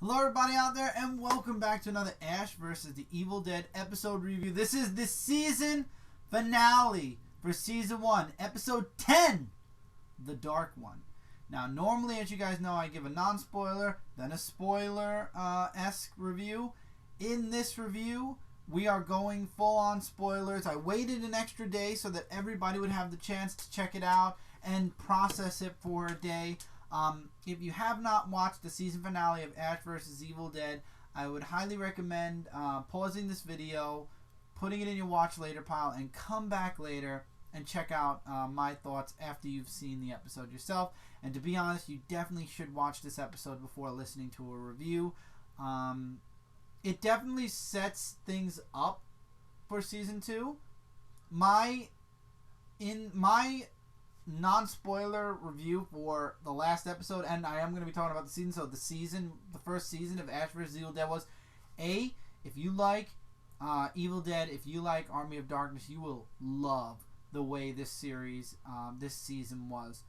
Hello everybody out there and welcome back to another Ash vs. the Evil Dead episode review. This is the season finale for season 1, episode 10, The Dark One. Now normally, as you guys know, I give a non-spoiler, then a spoiler-esque review. In this review, we are going full-on spoilers. I waited an extra day so that everybody would have the chance to check it out and process it for a day. If you have not watched the season finale of Ash vs. Evil Dead, I would highly recommend pausing this video, putting it in your watch later pile, and come back later and check out my thoughts after you've seen the episode yourself. And to be honest, you definitely should watch this episode before listening to a review. It definitely sets things up for season 2. In my non-spoiler review for the last episode, and I am going to be talking about the season. So the first season of Ash vs. Evil Dead was if you like Evil Dead, if you like Army of Darkness, you will love the way this season was.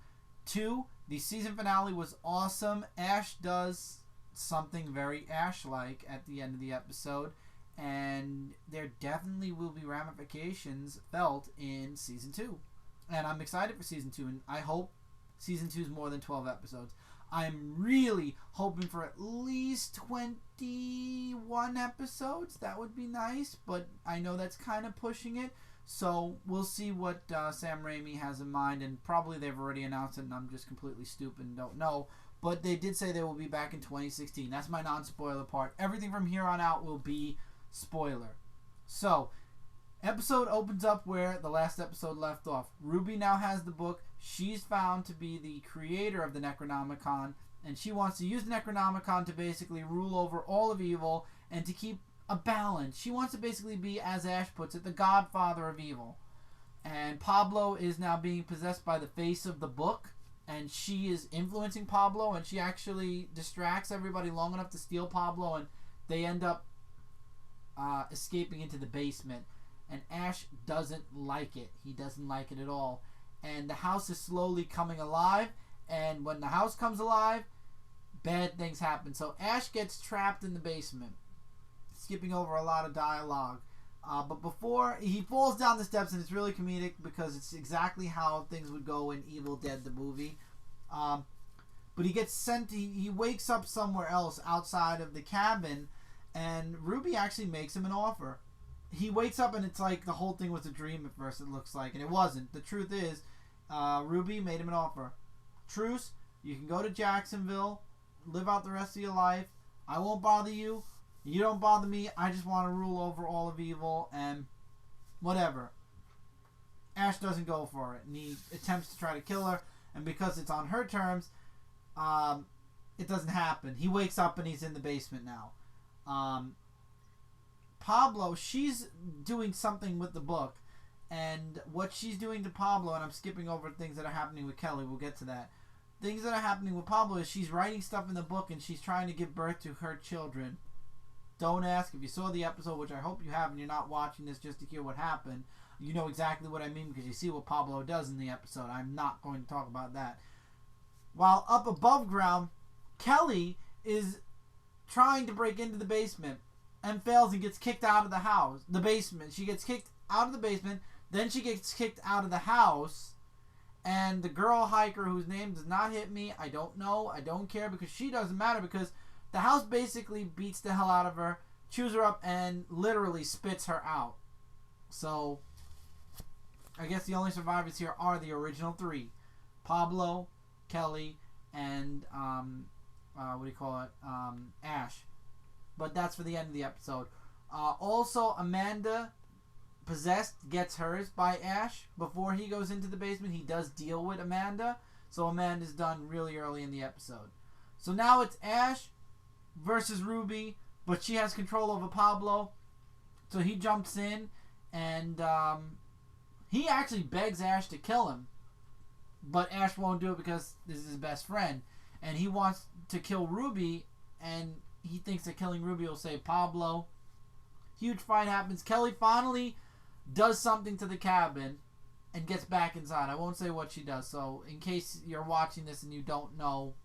2, the season finale was awesome. Ash does something very Ash-like at the end of the episode, and there definitely will be ramifications felt in season 2. And I'm excited for season 2, and I hope season 2 is more than 12 episodes. I'm really hoping for at least 21 episodes. That would be nice, but I know that's kind of pushing it. So we'll see what Sam Raimi has in mind, and probably they've already announced it, and I'm just completely stupid and don't know. But they did say they will be back in 2016. That's my non-spoiler part. Everything from here on out will be spoiler. So episode opens up where the last episode left off. Ruby now has the book. She's found to be the creator of the Necronomicon, and she wants to use the Necronomicon to basically rule over all of evil and to keep a balance. She wants to basically be, as Ash puts it, the godfather of evil. And Pablo is now being possessed by the face of the book, and she is influencing Pablo, and she actually distracts everybody long enough to steal Pablo, and they end up escaping into the basement. And Ash doesn't like it. He doesn't like it at all. And the house is slowly coming alive. And when the house comes alive, bad things happen. So Ash gets trapped in the basement. Skipping over a lot of dialogue. But before, he falls down the steps, and it's really comedic because it's exactly how things would go in Evil Dead, the movie. But he gets sent, he wakes up somewhere else outside of the cabin. And Ruby actually makes him an offer. He wakes up and it's like the whole thing was a dream at first, it looks like, and it wasn't. The truth is, Ruby made him an offer. Truce, you can go to Jacksonville, live out the rest of your life. I won't bother you. You don't bother me. I just want to rule over all of evil and whatever. Ash doesn't go for it, and he attempts to try to kill her, and because it's on her terms, it doesn't happen. He wakes up and he's in the basement now. Pablo, she's doing something with the book, and what she's doing to Pablo, and I'm skipping over things that are happening with Kelly, we'll get to that. Things that are happening with Pablo is she's writing stuff in the book, and she's trying to give birth to her children. Don't ask. If you saw the episode, which I hope you have, and you're not watching this just to hear what happened, you know exactly what I mean because you see what Pablo does in the episode. I'm not going to talk about that. While up above ground, Kelly is trying to break into the basement and fails and gets kicked out of the basement. She gets kicked out of the basement, then she gets kicked out of the house, and the girl hiker, whose name does not hit me, I don't know, I don't care, because she doesn't matter, because the house basically beats the hell out of her, chews her up, and literally spits her out. So, I guess the only survivors here are the original 3. Pablo, Kelly, and, Ash. But that's for the end of the episode. Also, Amanda, possessed, gets hers by Ash. Before he goes into the basement, he does deal with Amanda. So Amanda's done really early in the episode. So now it's Ash versus Ruby, but she has control over Pablo. So he jumps in, and he actually begs Ash to kill him. But Ash won't do it because this is his best friend. And he wants to kill Ruby, and he thinks that killing Ruby will save Pablo. Huge fight happens. Kelly finally does something to the cabin and gets back inside. I won't say what she does. So in case you're watching this and you don't know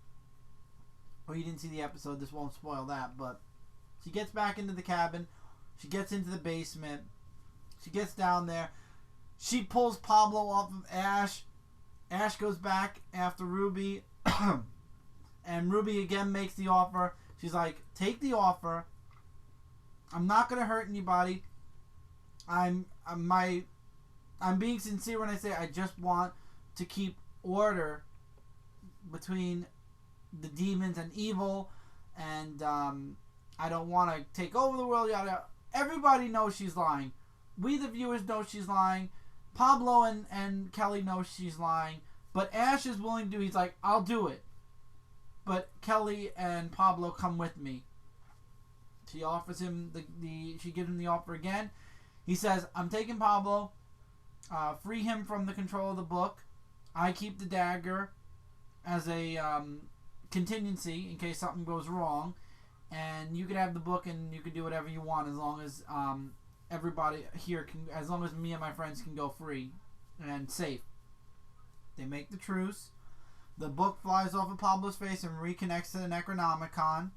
or you didn't see the episode, this won't spoil that, but she gets back into the cabin. She gets into the basement. She gets down there. She pulls Pablo off of Ash. Ash goes back after Ruby. And Ruby again makes the offer. She's like, take the offer. I'm not going to hurt anybody. I'm being sincere when I say I just want to keep order between the demons and evil, and I don't want to take over the world. Yada. Everybody knows she's lying. We, the viewers, know she's lying. Pablo and Kelly know she's lying. But Ash is willing to do. He's like, I'll do it. But Kelly and Pablo come with me. She offers him she gives him the offer again. He says, I'm taking Pablo. Free him from the control of the book. I keep the dagger as a contingency in case something goes wrong. And you can have the book and you can do whatever you want as long as everybody here as long as me and my friends can go free and safe. They make the truce. The book flies off of Pablo's face and reconnects to the Necronomicon.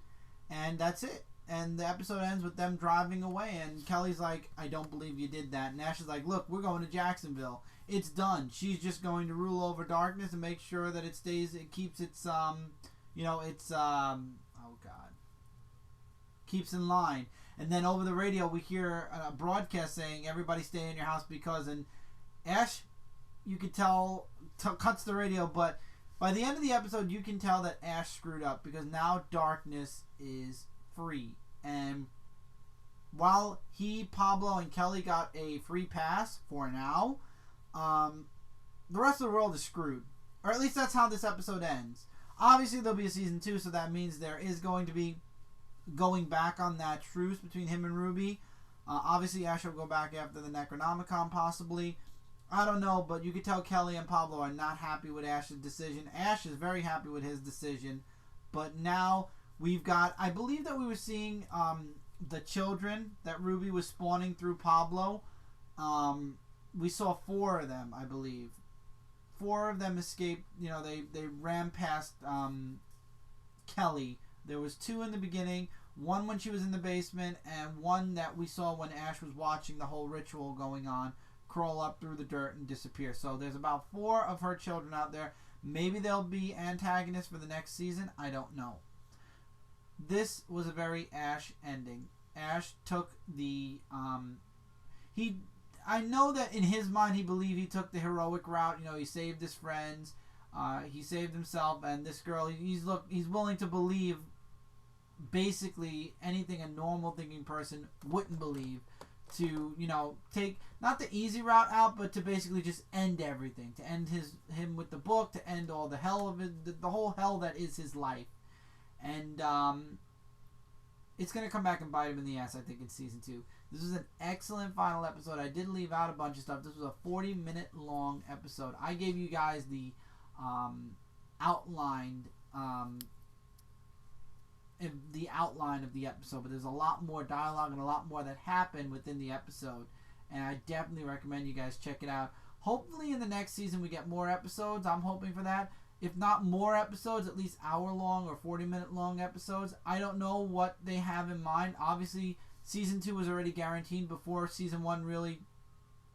And that's it. And the episode ends with them driving away. And Kelly's like, I don't believe you did that. And Ash is like, look, we're going to Jacksonville. It's done. She's just going to rule over darkness and make sure that it keeps its, keeps in line. And then over the radio, we hear a broadcast saying, everybody stay in your house because, and Ash, you could tell, cuts the radio, but by the end of the episode, you can tell that Ash screwed up because now darkness is free. And while Pablo, and Kelly got a free pass for now, the rest of the world is screwed. Or at least that's how this episode ends. Obviously, there'll be a season 2, so that means there is going to be going back on that truce between him and Ruby. Obviously, Ash will go back after the Necronomicon, possibly. I don't know, but you can tell Kelly and Pablo are not happy with Ash's decision. Ash is very happy with his decision. But now we've got, I believe that we were seeing the children that Ruby was spawning through Pablo. We saw 4 of them, I believe. 4 of them escaped. You know, they ran past Kelly. There was 2 in the beginning. 1 when she was in the basement, and 1 that we saw when Ash was watching the whole ritual going on, crawl up through the dirt and disappear. So there's about 4 of her children out there. Maybe they'll be antagonists for the next season. I don't know. This was a very Ash ending. Ash took the I know that in his mind he believed he took the heroic route. You know, he saved his friends, he saved himself, and this girl. He's willing to believe basically anything a normal thinking person wouldn't believe. To, you know, take not the easy route out, but to basically just end everything, to end him with the book, to end all the hell of it, the whole hell that is his life, and it's gonna come back and bite him in the ass. I think in season 2. This was an excellent final episode. I did leave out a bunch of stuff. This was a 40-minute long episode. I gave you guys the outline of the episode, but there's a lot more dialogue and a lot more that happened within the episode, and I definitely recommend you guys check it out. Hopefully in the next season we get more episodes. I'm hoping for that. If not more episodes, at least hour-long or 40-minute long episodes. I don't know what they have in mind. Obviously, season 2 was already guaranteed before season 1 really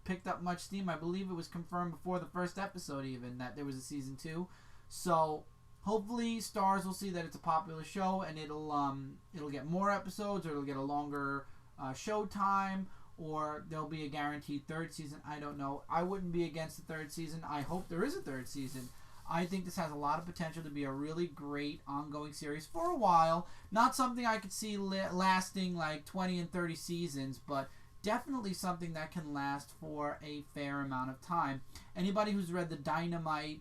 picked up much steam. I believe it was confirmed before the first episode even that there was a season 2. So hopefully Starz will see that it's a popular show and it'll get more episodes, or it'll get a longer show time, or there'll be a guaranteed 3rd season. I don't know. I wouldn't be against the 3rd season. I hope there is a 3rd season. I think this has a lot of potential to be a really great ongoing series for a while. Not something I could see lasting like 20 and 30 seasons, but definitely something that can last for a fair amount of time. Anybody who's read the Dynamite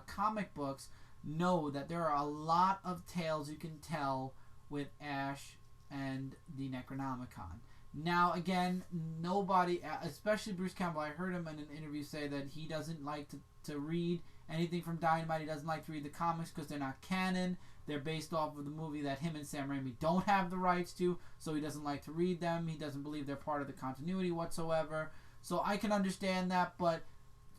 comic books know that there are a lot of tales you can tell with Ash and the Necronomicon. Now, again, nobody, especially Bruce Campbell, I heard him in an interview say that he doesn't like to read anything from Dynamite. He doesn't like to read the comics because they're not canon. They're based off of the movie that him and Sam Raimi don't have the rights to, so he doesn't like to read them. He doesn't believe they're part of the continuity whatsoever. So I can understand that, but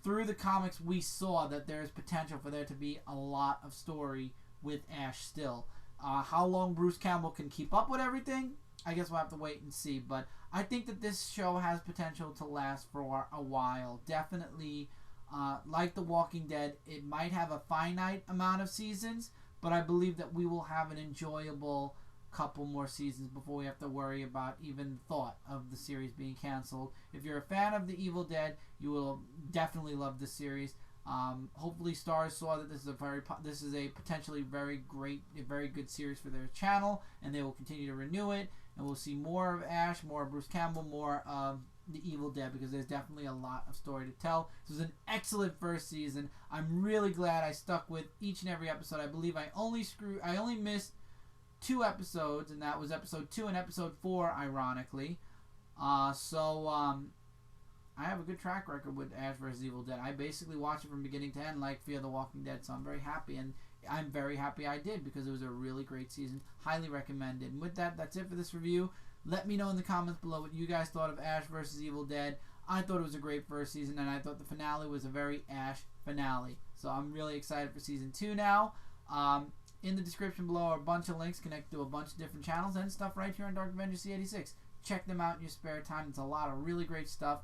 through the comics we saw that there's potential for there to be a lot of story with Ash still. How long Bruce Campbell can keep up with everything, I guess we'll have to wait and see. But I think that this show has potential to last for a while. Definitely, like The Walking Dead, it might have a finite amount of seasons, but I believe that we will have an enjoyable couple more seasons before we have to worry about even thought of the series being canceled. If you're a fan of The Evil Dead, you will definitely love this series. Hopefully Starz saw that this is a potentially very good series for their channel, and they will continue to renew it, and we'll see more of Ash, more of Bruce Campbell, more of The Evil Dead, because there's definitely a lot of story to tell. This was an excellent first season. I'm really glad I stuck with each and every episode. I believe I only missed 2 episodes, and that was episode 2 and episode 4, ironically. I have a good track record with Ash vs. Evil Dead. I basically watch it from beginning to end like Fear the Walking Dead, so I'm very happy, and I'm very happy I did, because it was a really great season. Highly recommended. And with that, that's it for this review. Let me know in the comments below what you guys thought of Ash vs. Evil Dead. I thought it was a great first season, and I thought the finale was a very Ash finale. So I'm really excited for season 2 now. In the description below are a bunch of links connected to a bunch of different channels and stuff right here on Dark Avenger C86. Check them out in your spare time. It's a lot of really great stuff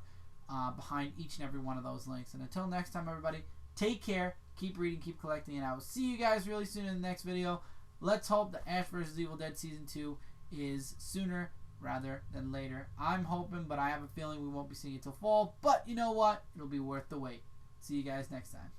behind each and every one of those links. And until next time, everybody, take care, keep reading, keep collecting, and I will see you guys really soon in the next video. Let's hope that Ash vs. Evil Dead Season 2 is sooner rather than later. I'm hoping, but I have a feeling we won't be seeing it till fall. But you know what? It'll be worth the wait. See you guys next time.